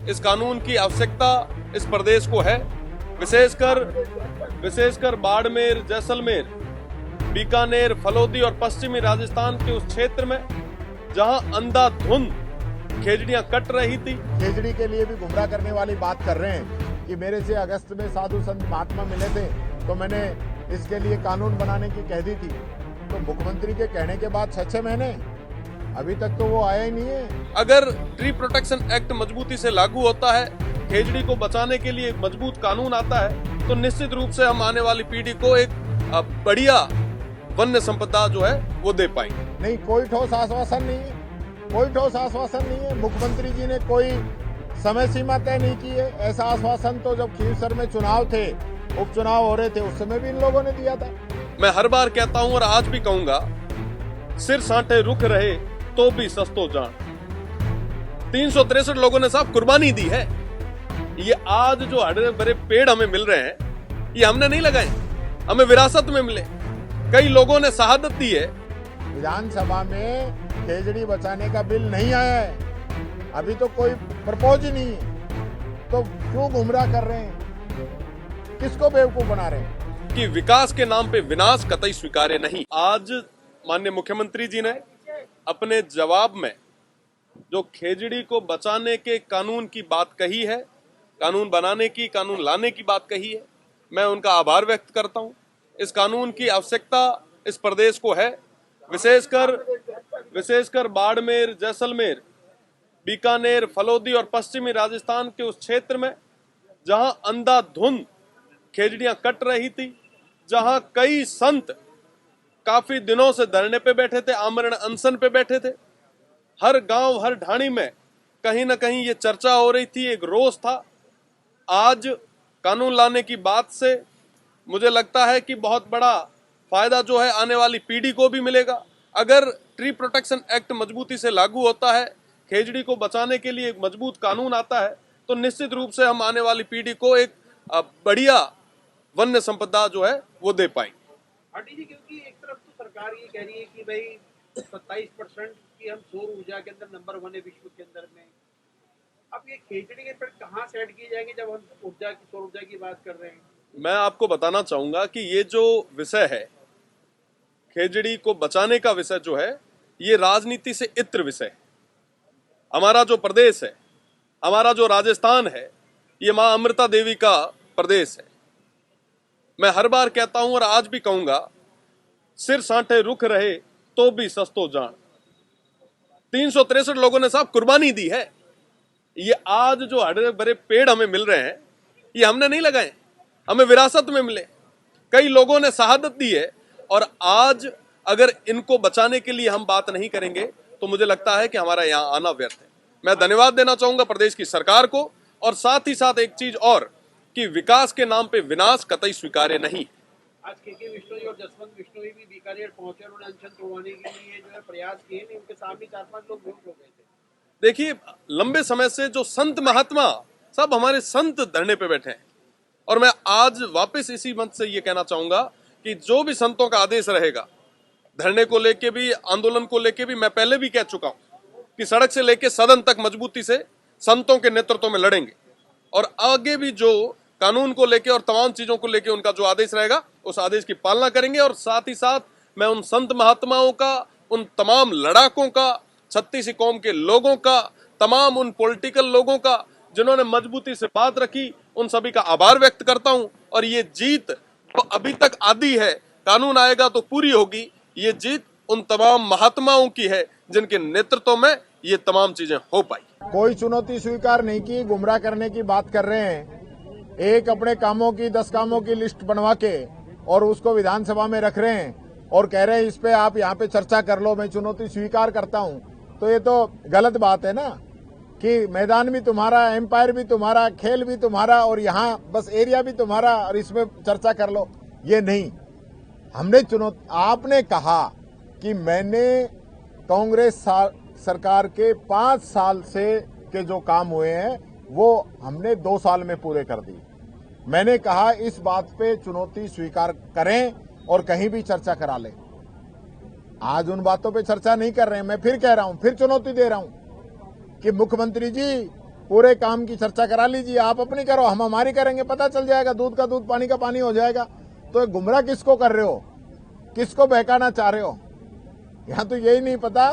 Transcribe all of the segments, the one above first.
इस कानून की आवश्यकता इस प्रदेश को है, विशेषकर बाड़मेर, जैसलमेर, बीकानेर, फलोदी और पश्चिमी राजस्थान के उस क्षेत्र में जहां अंधाधुंध खेजड़ियां कट रही थी। खेजड़ी के लिए भी गुमराह करने वाली बात कर रहे हैं कि मेरे से अगस्त में साधु संत महात्मा मिले थे तो मैंने इसके लिए कानून बनाने की कह दी थी। तो मुख्यमंत्री के कहने के बाद 6 महीने अभी तक तो वो आया ही नहीं है। अगर ट्री प्रोटेक्शन एक्ट मजबूती से लागू होता है, खेजड़ी को बचाने के लिए एक मजबूत कानून आता है, तो निश्चित रूप से हम आने वाली पीढ़ी को एक बढ़िया वन्य संपदा जो है वो दे पाएंगे। नहीं, कोई ठोस आश्वासन नहीं है, कोई ठोस आश्वासन नहीं है। मुख्यमंत्री जी ने कोई समय सीमा तय नहीं की है। ऐसा आश्वासन तो जब खींवसर में चुनाव थे, उपचुनाव हो रहे थे, उस समय भी इन लोगों ने दिया था। मैं हर बार कहता हूं और आज भी कहूंगा, सिर साँटे रुख रहे तो भी सस्तो जान। 363 लोगों ने साहब कुर्बानी दी है। ये आज जो हरे भरे पेड़ हमें मिल रहे हैं, ये हमने नहीं लगाए, हमें विरासत में मिले। कई लोगों ने शहादत दी है। विधानसभा में खेजड़ी बचाने का बिल नहीं आया है, अभी तो कोई प्रपोज ही नहीं है, तो क्यों गुमराह कर रहे हैं, किसको बेवकूफ बना रहे हैं? कि विकास के नाम पे विनाश कतई स्वीकार्य नहीं। आज माननीय मुख्यमंत्री जी ने अपने जवाब में जो खेजड़ी को बचाने के कानून की बात कही है, कानून बनाने की, कानून लाने की बात कही है, मैं उनका आभार व्यक्त करता हूं। इस कानून की आवश्यकता इस प्रदेश को है, विशेषकर बाड़मेर, जैसलमेर, बीकानेर, फलोदी और पश्चिमी राजस्थान के उस क्षेत्र में जहां अंधाधुंध खेजड़ियां कट रही थी, जहां कई संत काफी दिनों से धरने पे बैठे थे, आमरण अनशन पे बैठे थे। हर गांव, हर ढाणी में कहीं ना कहीं ये चर्चा हो रही थी, एक रोष था। आज कानून लाने की बात से मुझे लगता है कि बहुत बड़ा फायदा जो है आने वाली पीढ़ी को भी मिलेगा। अगर ट्री प्रोटेक्शन एक्ट मजबूती से लागू होता है, खेजड़ी को बचाने के लिए एक मजबूत कानून आता है, तो निश्चित रूप से हम आने वाली पीढ़ी को एक बढ़िया वन्य संपदा जो है वो दे पाएंगे। आंटी जी, क्योंकि एक तरफ तो सरकार ये कह रही है कि भाई 27% की हम सौर ऊर्जा के अंदर नंबर 1 है विश्व के अंदर में। अब ये खेजड़ी के पेड़ कहाँ से ऐड किए जाएंगे जब हम सौर ऊर्जा की बात कर रहे हैं? मैं आपको बताना चाहूंगा कि ये जो विषय है, खेजड़ी को बचाने का विषय जो है, ये राजनीति से इत्र विषय है। हमारा जो प्रदेश है, हमारा जो राजस्थान है, ये मां अमृता देवी का प्रदेश है। मैं हर बार कहता हूं और आज भी कहूंगा, सिर साँटे रुख रहे तो भी सस्तो जान। 363 लोगों ने साहब कुर्बानी दी है। ये आज जो हरे भरे पेड़ हमें मिल रहे हैं, ये हमने नहीं लगाए, हमें विरासत में मिले। कई लोगों ने शहादत दी है, और आज अगर इनको बचाने के लिए हम बात नहीं करेंगे तो मुझे लगता है कि हमारा यहाँ आना व्यर्थ है। मैं धन्यवाद देना चाहूंगा प्रदेश की सरकार को, और साथ ही साथ एक चीज और, कि विकास के नाम पे विनाश कतई स्वीकार्य नहीं। आज के विष्णु और जसवंत विष्णु भी बीकानेर पहुंचे, उन्होंने अनशन तोड़वाने के लिए जो है प्रयास किए, नहीं उनके सामने 4-5 लोग बेहोश हो गए थे। देखिए, लंबे समय से जो संत महात्मा, सब हमारे संत धरने पे बैठे हैं, और मैं आज वापस इसी मंच से ये कहना चाहूंगा कि जो भी संतों का आदेश रहेगा, धरने को लेके भी, आंदोलन को लेके भी, मैं पहले भी कह चुका हूं कि सड़क से लेके सदन तक मजबूती से संतों के नेतृत्व में लड़ेंगे, और आगे भी जो कानून को लेके और तमाम चीजों को लेके उनका जो आदेश रहेगा, उस आदेश की पालना करेंगे। और साथ ही साथ मैं उन संत महात्माओं का, उन तमाम लड़ाकों का, 36 कौम के लोगों का, तमाम उन पॉलिटिकल लोगों का जिन्होंने मजबूती से बात रखी, उन सभी का आभार व्यक्त करता हूं। और ये जीत तो अभी तक आधी है, कानून आएगा तो पूरी होगी। ये जीत उन तमाम महात्माओं की है जिनके नेतृत्व में ये तमाम चीजें हो पाई। कोई चुनौती स्वीकार नहीं की, गुमराह करने की बात कर रहे हैं। एक अपने कामों की 10 कामों की लिस्ट बनवा के और उसको विधानसभा में रख रहे हैं और कह रहे हैं इस पे आप यहाँ पे चर्चा कर लो, मैं चुनौती स्वीकार करता हूँ। तो ये तो गलत बात है ना, कि मैदान भी तुम्हारा, एम्पायर भी तुम्हारा, खेल भी तुम्हारा, और यहाँ बस एरिया भी तुम्हारा, और इसमें चर्चा कर लो। ये नहीं, हमने चुनौती, आपने कहा कि मैंने कांग्रेस सरकार के 5 साल से के जो काम हुए हैं वो हमने 2 साल में पूरे कर दी। मैंने कहा इस बात पे चुनौती स्वीकार करें और कहीं भी चर्चा करा लें। आज उन बातों पे चर्चा नहीं कर रहे हैं। मैं फिर कह रहा हूं, फिर चुनौती दे रहा हूं कि मुख्यमंत्री जी पूरे काम की चर्चा करा लीजिए, आप अपनी करो, हम हमारी करेंगे, पता चल जाएगा, दूध का दूध पानी का पानी हो जाएगा। तो गुमराह किसको कर रहे हो, किसको बहकाना चाह रहे हो? यहाँ तो यही नहीं पता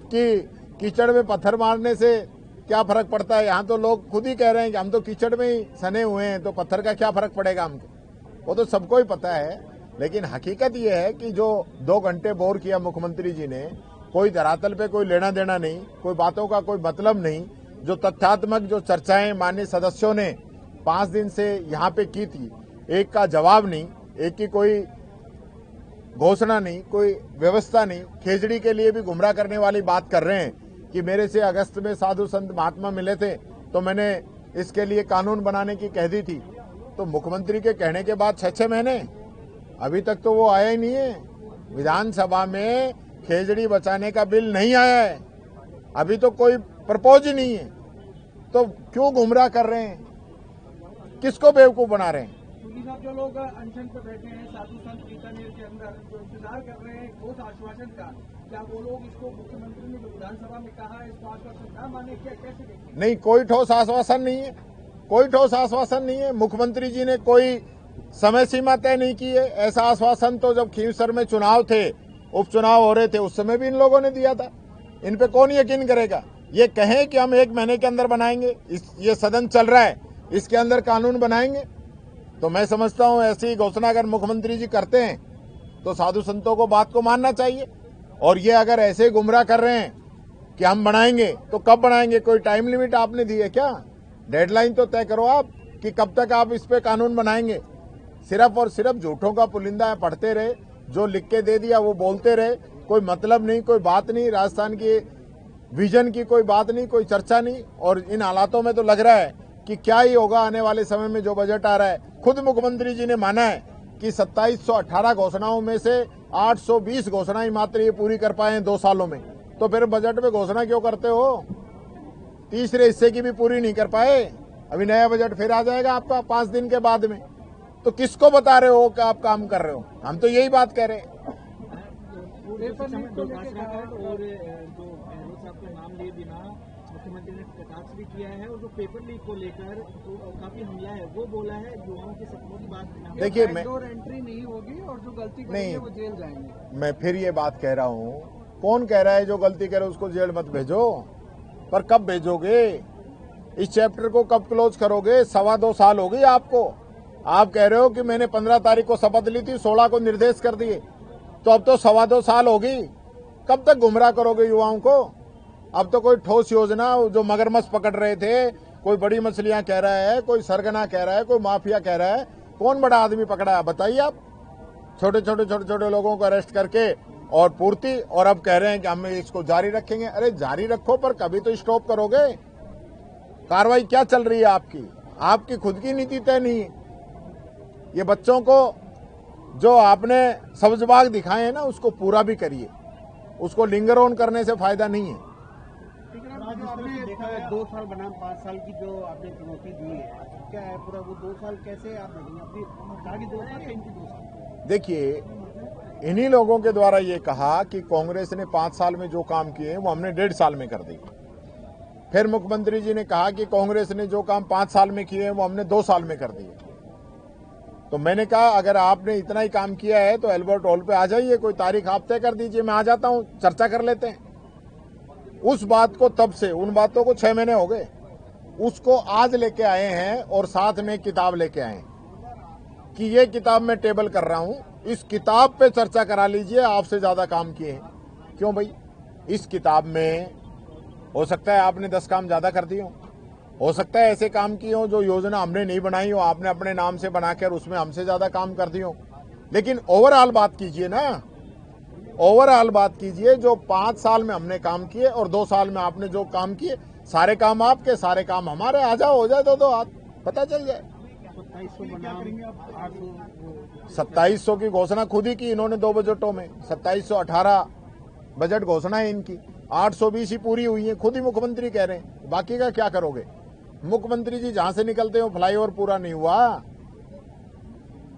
कि कीचड़ में पत्थर मारने से क्या फर्क पड़ता है। यहाँ तो लोग खुद ही कह रहे हैं कि हम तो कीचड़ में ही सने हुए हैं, तो पत्थर का क्या फर्क पड़ेगा हमको, वो तो सबको ही पता है। लेकिन हकीकत ये है कि जो 2 घंटे बोर किया मुख्यमंत्री जी ने, कोई धरातल पे कोई लेना देना नहीं, कोई बातों का कोई मतलब नहीं। जो तथ्यात्मक जो चर्चाएं माननीय सदस्यों ने 5 दिन से यहाँ पे की थी, एक का जवाब नहीं, एक की कोई घोषणा नहीं, कोई व्यवस्था नहीं। खेजड़ी के लिए भी गुमराह करने वाली बात कर रहे हैं कि मेरे से अगस्त में साधु संत महात्मा मिले थे तो मैंने इसके लिए कानून बनाने की कह दी थी। तो मुख्यमंत्री के कहने के बाद 6 महीने अभी तक तो वो आया ही नहीं है। विधानसभा में खेजड़ी बचाने का बिल नहीं आया है, अभी तो कोई प्रपोज ही नहीं है। तो क्यों गुमराह कर रहे हैं, किसको बेवकूफ बना रहे हैं? क्योंकि साहब जो लोग अनशन पर बैठे हैं साधु संत बीकानेर के अंदर, जो इंतजार कर रहे हैं ठोस आश्वासन का, क्या वो लोग इसको मुख्यमंत्री ने जो विधानसभा में कहा है इसको आश्वासन न माने, क्या कैसे देखें? नहीं, कोई ठोस आश्वासन नहीं है, कोई ठोस आश्वासन नहीं है। मुख्यमंत्री जी ने कोई समय सीमा तय नहीं की है। ऐसा आश्वासन तो जब खींवसर में चुनाव थे, उपचुनाव हो रहे थे, उस समय भी इन लोगों ने दिया था। इन पे कौन यकीन करेगा? ये कहें कि हम 1 महीने के अंदर बनाएंगे, ये सदन चल रहा है, इसके अंदर कानून बनाएंगे, तो मैं समझता हूं ऐसी घोषणा अगर मुख्यमंत्री जी करते हैं तो साधु संतों को बात को मानना चाहिए। और ये अगर ऐसे गुमराह कर रहे हैं कि हम बनाएंगे, तो कब बनाएंगे? कोई टाइम लिमिट आपने दी है क्या? डेडलाइन तो तय करो आप कि कब तक आप इस पे कानून बनाएंगे। सिर्फ और सिर्फ झूठों का पुलिंदा पढ़ते रहे, जो लिख के दे दिया वो बोलते रहे, कोई मतलब नहीं, कोई बात नहीं, राजस्थान की विजन की कोई बात नहीं, कोई चर्चा नहीं। और इन हालातों में तो लग रहा है कि क्या ही होगा आने वाले समय में। जो बजट आ रहा है, खुद मुख्यमंत्री जी ने माना है कि 2718 घोषणाओं में से 820 घोषणाएं मात्र ये पूरी कर पाए हैं 2 सालों में। तो फिर बजट में घोषणा क्यों करते हो? तीसरे हिस्से की भी पूरी नहीं कर पाए। अभी नया बजट फिर आ जाएगा आपका 5 दिन के बाद में। तो किसको बता रहे हो कि आप काम कर रहे हो? हम तो यही बात कह रहे हैं। मुख्यमंत्री ने कटाक्ष भी किया है और जो पेपर लीक को लेकर तो काफी हमला है, वो बोला है युवाओं के सपनों की बात। देखिए, मैं एंट्री नहीं होगी और जो गलती करेंगे वो जेल जाएंगे। मैं फिर ये बात कह रहा हूँ, कौन कह रहा है जो गलती करे उसको जेल मत भेजो? पर कब भेजोगे? इस चैप्टर को कब क्लोज करोगे? 2.25 साल हो गई आपको। आप कह रहे हो कि मैंने 15 तारीख को शपथ ली थी, 16 को निर्देश कर दिए, तो अब तो 2.25 साल हो गई। कब तक गुमराह करोगे युवाओं को? अब तो कोई ठोस योजना, जो मगरमच्छ पकड़ रहे थे, कोई बड़ी मछलियां कह रहा है, कोई सरगना कह रहा है, कोई माफिया कह रहा है, कौन बड़ा आदमी पकड़ा है बताइए आप? छोटे छोटे लोगों को अरेस्ट करके और पूर्ति, और अब कह रहे हैं कि हम इसको जारी रखेंगे। अरे जारी रखो, पर कभी तो स्टॉप करोगे। कार्रवाई क्या चल रही है आपकी? आपकी खुद की नीति तय नहीं है। ये बच्चों को जो आपने सब्ज बाग दिखाए हैं ना, उसको पूरा भी करिए, उसको लिंगर ऑन करने से फायदा नहीं है। आपने देखा है 2 साल बनाम 5 साल की जो आपने चुनौती दी है, क्या है पूरा वो 2 साल कैसे आप देखेंगे? अपनी आगे 2 साल या इनकी 2 साल? देखिए, इन्हीं लोगों के द्वारा ये कहा कि कांग्रेस ने 5 साल में जो काम किए वो हमने 1.5 साल में कर दिए। फिर मुख्यमंत्री जी ने कहा कि कांग्रेस ने जो काम 5 साल में किए वो हमने 2 साल में कर दिए। तो मैंने कहा अगर आपने इतना ही काम किया है तो एल्बर्ट हॉल पे आ जाइए, कोई तारीख आप तय कर दीजिए, मैं आ जाता हूं, चर्चा कर लेते हैं। उस बात को तब से, उन बातों को 6 महीने हो गए, उसको आज लेके आए हैं और साथ में किताब लेके आए हैं कि ये किताब मैं टेबल कर रहा हूं, इस किताब पे चर्चा करा लीजिए, आपसे ज्यादा काम किए हैं। क्यों भाई? इस किताब में हो सकता है आपने 10 काम ज्यादा कर दिए हो सकता है ऐसे काम किए हो जो योजना हमने नहीं बनाई हो, आपने अपने नाम से बनाकर उसमें हमसे ज्यादा काम कर दिए हो। लेकिन ओवरऑल बात कीजिए ना, ओवरऑल बात कीजिए। जो 5 साल में हमने काम किए और 2 साल में आपने जो काम किए, सारे काम आपके, सारे काम हमारे। आ जाओ, हो जाए दो हाथ, पता चल जाए। 2700 की घोषणा खुद ही की इन्होंने 2 बजटों में। 2718 बजट घोषणा है इनकी, 820 ही पूरी हुई है, खुद ही मुख्यमंत्री कह रहे हैं। बाकी का क्या करोगे? मुख्यमंत्री जी जहां से निकलते हो फ्लाईओवर पूरा नहीं हुआ,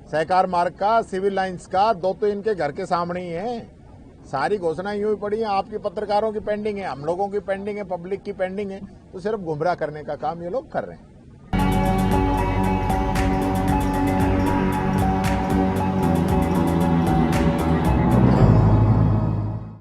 सहकार मार्ग का, सिविल लाइंस का, 2 तो इनके घर के सामने ही है। सारी घोषणा यूं ही पड़ी है, आपकी पत्रकारों की पेंडिंग है, हम लोगों की पेंडिंग है, पब्लिक की पेंडिंग है, तो सिर्फ गुमराह करने का काम ये लोग कर रहे हैं।